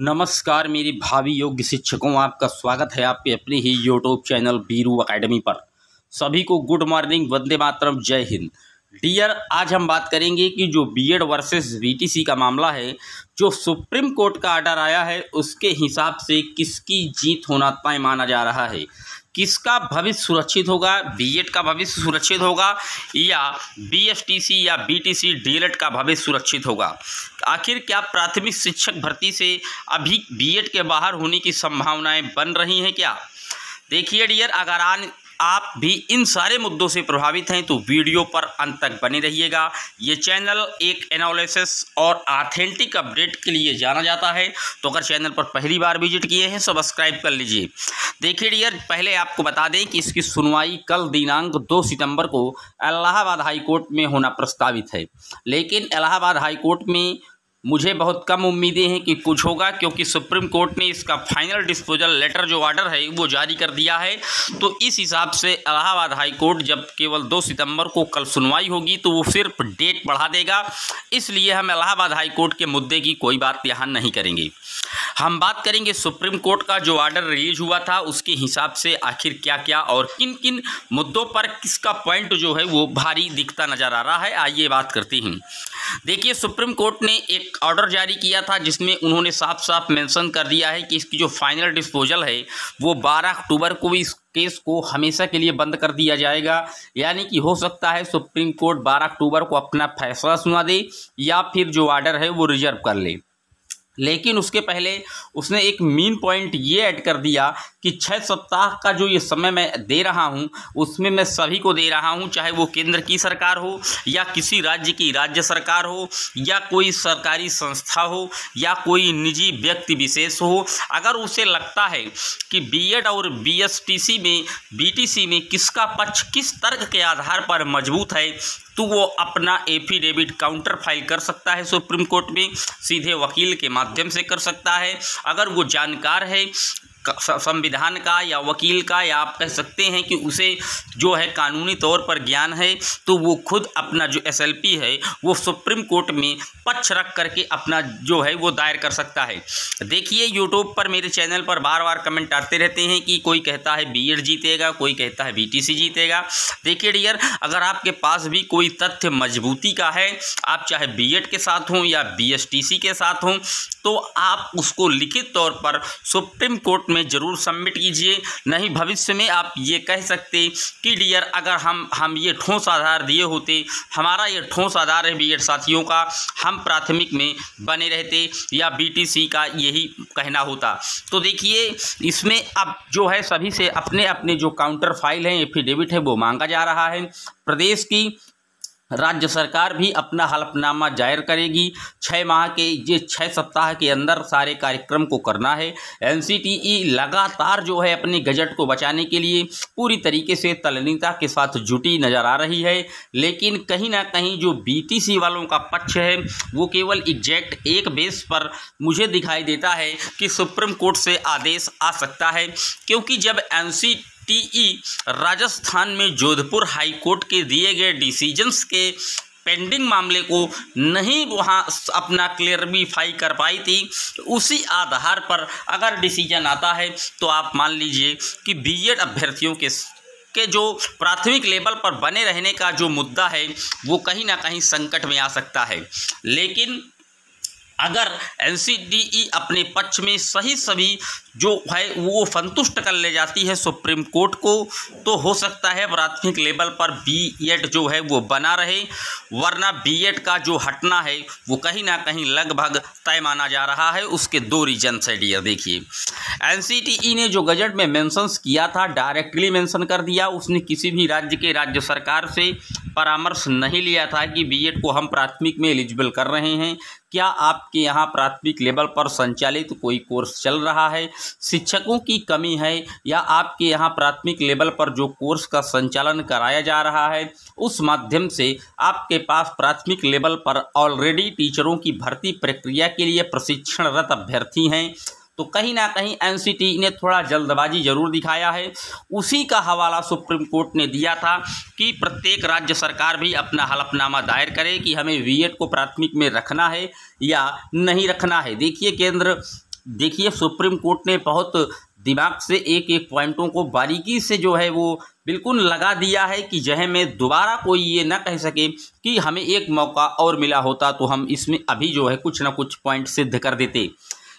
नमस्कार मेरे भावी योग्य शिक्षकों, आपका स्वागत है आपके अपने ही यूट्यूब चैनल बीरू एकेडमी पर। सभी को गुड मॉर्निंग, वंदे मातरम, जय हिंद। डियर, आज हम बात करेंगे कि जो बीएड वर्सेस बीटीसी का मामला है, जो सुप्रीम कोर्ट का ऑर्डर आया है, उसके हिसाब से किसकी जीत होना तय माना जा रहा है। किसका भविष्य सुरक्षित होगा, बीएड का भविष्य सुरक्षित होगा या बीएसटीसी या बीटीसी डीएलएड का भविष्य सुरक्षित होगा। आखिर क्या प्राथमिक शिक्षक भर्ती से अभी बीएड के बाहर होने की संभावनाएं बन रही हैं क्या। देखिए डियर, अगर आप भी इन सारे मुद्दों से प्रभावित हैं तो वीडियो पर अंत तक बने रहिएगा। ये चैनल एक एनालिसिस और ऑथेंटिक अपडेट के लिए जाना जाता है, तो अगर चैनल पर पहली बार विजिट किए हैं सब्सक्राइब कर लीजिए। देखिए डियर, पहले आपको बता दें कि इसकी सुनवाई कल दिनांक 2 सितंबर को इलाहाबाद हाई कोर्ट में होना प्रस्तावित है, लेकिन इलाहाबाद हाई कोर्ट में मुझे बहुत कम उम्मीदें हैं कि कुछ होगा, क्योंकि सुप्रीम कोर्ट ने इसका फाइनल डिस्पोजल लेटर जो ऑर्डर है वो जारी कर दिया है। तो इस हिसाब से इलाहाबाद हाई कोर्ट जब केवल 2 सितंबर को कल सुनवाई होगी तो वो सिर्फ डेट बढ़ा देगा, इसलिए हम इलाहाबाद हाई कोर्ट के मुद्दे की कोई बात यहाँ नहीं करेंगे। हम बात करेंगे सुप्रीम कोर्ट का जो ऑर्डर रिलीज हुआ था उसके हिसाब से आखिर क्या क्या और किन किन मुद्दों पर किसका पॉइंट जो है वो भारी दिखता नजर आ रहा है। आइए बात करते हैं। देखिए, सुप्रीम कोर्ट ने एक ऑर्डर जारी किया था जिसमें उन्होंने साफ साफ मेंशन कर दिया है कि इसकी जो फाइनल डिस्पोजल है वो 12 अक्टूबर को इस केस को हमेशा के लिए बंद कर दिया जाएगा। यानी कि हो सकता है सुप्रीम कोर्ट 12 अक्टूबर को अपना फैसला सुना दे या फिर जो ऑर्डर है वो रिजर्व कर ले। लेकिन उसके पहले उसने एक मेन पॉइंट ये ऐड कर दिया कि 6 सप्ताह का जो ये समय मैं दे रहा हूँ उसमें मैं सभी को दे रहा हूँ, चाहे वो केंद्र की सरकार हो या किसी राज्य की राज्य सरकार हो या कोई सरकारी संस्था हो या कोई निजी व्यक्ति विशेष हो। अगर उसे लगता है कि बीएड और बीएसटीसी में बीटीसी में किसका पक्ष किस तर्क के आधार पर मजबूत है तो वो अपना एफिडेविट काउंटर फाइल कर सकता है सुप्रीम कोर्ट में, सीधे वकील के माध्यम से कर सकता है। अगर वो जानकार है संविधान का या वकील का, या आप कह सकते हैं कि उसे जो है कानूनी तौर पर ज्ञान है, तो वो खुद अपना जो एसएलपी है वो सुप्रीम कोर्ट में पक्ष रख करके अपना जो है वो दायर कर सकता है। देखिए, यूट्यूब पर मेरे चैनल पर बार बार कमेंट आते रहते हैं कि कोई कहता है बीएड जीतेगा, कोई कहता है बीटीसी जीतेगा। देखिए डियर, अगर आपके पास भी कोई तथ्य मजबूती का है, आप चाहे बीएड के साथ हों या बीएसटीसी के साथ हों, तो आप उसको लिखित तौर पर सुप्रीम कोर्ट में जरूर सबमिट कीजिए। नहीं भविष्य में आप ये कह सकते कि डियर, अगर हम ये ठोस आधार दिए होते, हमारा ये ठोस आधार है बीएड साथियों का, हम प्राथमिक में बने रहते, या बीटीसी का यही कहना होता। तो देखिए, इसमें अब जो है सभी से अपने अपने जो काउंटर फाइल है, एफिडेविट है, वो मांगा जा रहा है। प्रदेश की राज्य सरकार भी अपना हलफनामा जाहिर करेगी। 6 माह के ये 6 सप्ताह के अंदर सारे कार्यक्रम को करना है। एनसीटीई लगातार जो है अपने गजट को बचाने के लिए पूरी तरीके से तल्लीनता के साथ जुटी नज़र आ रही है, लेकिन कहीं ना कहीं जो बीटीसी वालों का पक्ष है वो केवल एग्जैक्ट एक बेस पर मुझे दिखाई देता है कि सुप्रीम कोर्ट से आदेश आ सकता है, क्योंकि जब राजस्थान में जोधपुर हाई कोर्ट के दिए गए डिसीजंस के पेंडिंग मामले को नहीं वहां अपना क्लियरिफाई कर पाई थी, उसी आधार पर अगर डिसीजन आता है तो आप मान लीजिए कि बीएड अभ्यर्थियों के जो प्राथमिक लेवल पर बने रहने का जो मुद्दा है वो कहीं ना कहीं संकट में आ सकता है। लेकिन अगर एनसीटीई अपने पक्ष में सभी जो है वो संतुष्ट कर ले जाती है सुप्रीम कोर्ट को, तो हो सकता है प्राथमिक लेवल पर बीएड जो है वो बना रहे, वरना बीएड का जो हटना है वो कहीं ना कहीं लगभग तय माना जा रहा है। उसके 2 रीजन्स है डियर। देखिए, एनसीटीई ने जो गजट में मेंशंस किया था डायरेक्टली मेंशन कर दिया, उसने किसी भी राज्य के राज्य सरकार से परामर्श नहीं लिया था कि बीएड को हम प्राथमिक में एलिजिबल कर रहे हैं, क्या आपके यहाँ प्राथमिक लेवल पर संचालित कोई कोर्स चल रहा है, शिक्षकों की कमी है, या आपके यहाँ प्राथमिक लेवल पर जो कोर्स का संचालन कराया जा रहा है उस माध्यम से आपके पास प्राथमिक लेवल पर ऑलरेडी टीचरों की भर्ती प्रक्रिया के लिए प्रशिक्षणरत अभ्यर्थी हैं। तो कहीं ना कहीं एनसीटीई ने थोड़ा जल्दबाजी जरूर दिखाया है। उसी का हवाला सुप्रीम कोर्ट ने दिया था कि प्रत्येक राज्य सरकार भी अपना हलफनामा दायर करे कि हमें बीएड को प्राथमिक में रखना है या नहीं रखना है। देखिए, केंद्र देखिए सुप्रीम कोर्ट ने बहुत दिमाग से एक एक पॉइंटों को बारीकी से जो है वो बिल्कुल लगा दिया है कि जह में दोबारा कोई ये ना कह सके कि हमें एक मौका और मिला होता तो हम इसमें अभी जो है कुछ ना कुछ पॉइंट सिद्ध कर देते।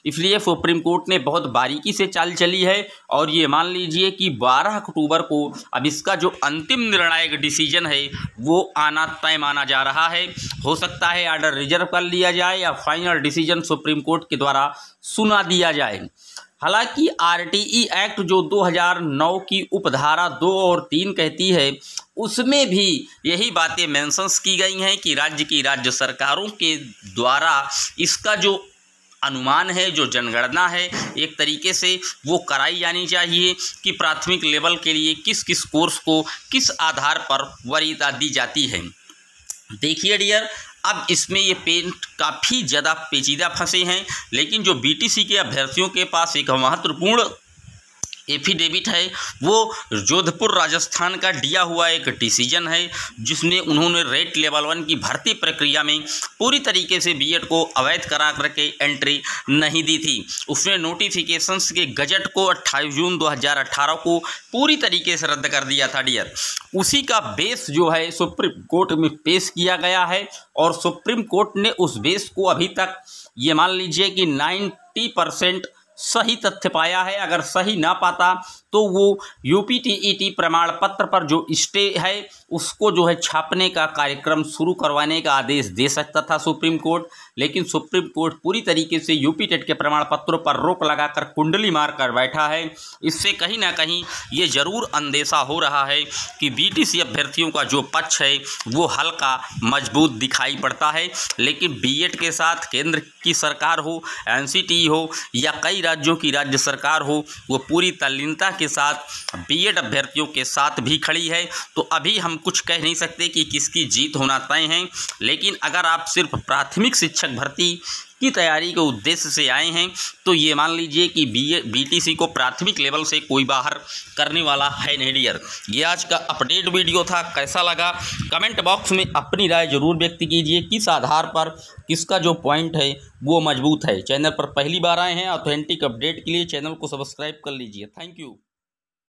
इसलिए सुप्रीम कोर्ट ने बहुत बारीकी से चाल चली है और ये मान लीजिए कि 12 अक्टूबर को अब इसका जो अंतिम निर्णायक डिसीजन है वो आना तय माना जा रहा है। हो सकता है ऑर्डर रिजर्व कर लिया जाए या फाइनल डिसीजन सुप्रीम कोर्ट के द्वारा सुना दिया जाए। हालांकि आरटीई एक्ट जो 2009 की उपधारा 2 और 3 कहती है उसमें भी यही बातें मेंशंस की गई हैं कि राज्य सरकारों के द्वारा इसका जो अनुमान है, जो जनगणना है, एक तरीके से वो कराई जानी चाहिए कि प्राथमिक लेवल के लिए किस किस कोर्स को किस आधार पर वरीयता दी जाती है। देखिए डियर, अब इसमें ये पेंट काफ़ी ज़्यादा पेचीदा फंसे हैं, लेकिन जो बीटीसी के अभ्यर्थियों के पास एक महत्वपूर्ण एफिडेविट है वो जोधपुर राजस्थान का दिया हुआ एक डिसीजन है जिसमें उन्होंने रेट लेवल 1 की भर्ती प्रक्रिया में पूरी तरीके से बीएड को अवैध करा करके एंट्री नहीं दी थी। उसने नोटिफिकेशंस के गजट को 28 जून 2018 को पूरी तरीके से रद्द कर दिया था डियर। उसी का बेस जो है सुप्रीम कोर्ट में पेश किया गया है और सुप्रीम कोर्ट ने उस बेस को अभी तक ये मान लीजिए कि 90% सही तथ्य पाया है। अगर सही ना पाता तो वो यूपीटीईटी प्रमाण पत्र पर जो स्टे है उसको जो है छापने का कार्यक्रम शुरू करवाने का आदेश दे सकता था सुप्रीम कोर्ट, लेकिन सुप्रीम कोर्ट पूरी तरीके से यूपी टेट के प्रमाण पत्रों पर रोक लगाकर कुंडली मार कर बैठा है। इससे कहीं ना कहीं ये जरूर अंदेशा हो रहा है कि बीटीसी अभ्यर्थियों का जो पक्ष है वो हल्का मजबूत दिखाई पड़ता है, लेकिन बीएड के साथ केंद्र की सरकार हो, एनसीटी हो या कई राज्यों की राज्य सरकार हो, वो पूरी तल्लीनता के साथ बीएड अभ्यर्थियों के साथ भी खड़ी है। तो अभी हम कुछ कह नहीं सकते कि किसकी जीत होना तय है, लेकिन अगर आप सिर्फ प्राथमिक शिक्षक भर्ती की तैयारी के उद्देश्य से आए हैं तो ये मान लीजिए कि बीटीसी को प्राथमिक लेवल से कोई बाहर करने वाला है नहीं डियर। ये आज का अपडेट वीडियो था, कैसा लगा कमेंट बॉक्स में अपनी राय जरूर व्यक्त कीजिए। किस आधार पर किसका जो पॉइंट है वो मजबूत है। चैनल पर पहली बार आए हैं ऑथेंटिक अपडेट के लिए चैनल को सब्सक्राइब कर लीजिए। Thank you.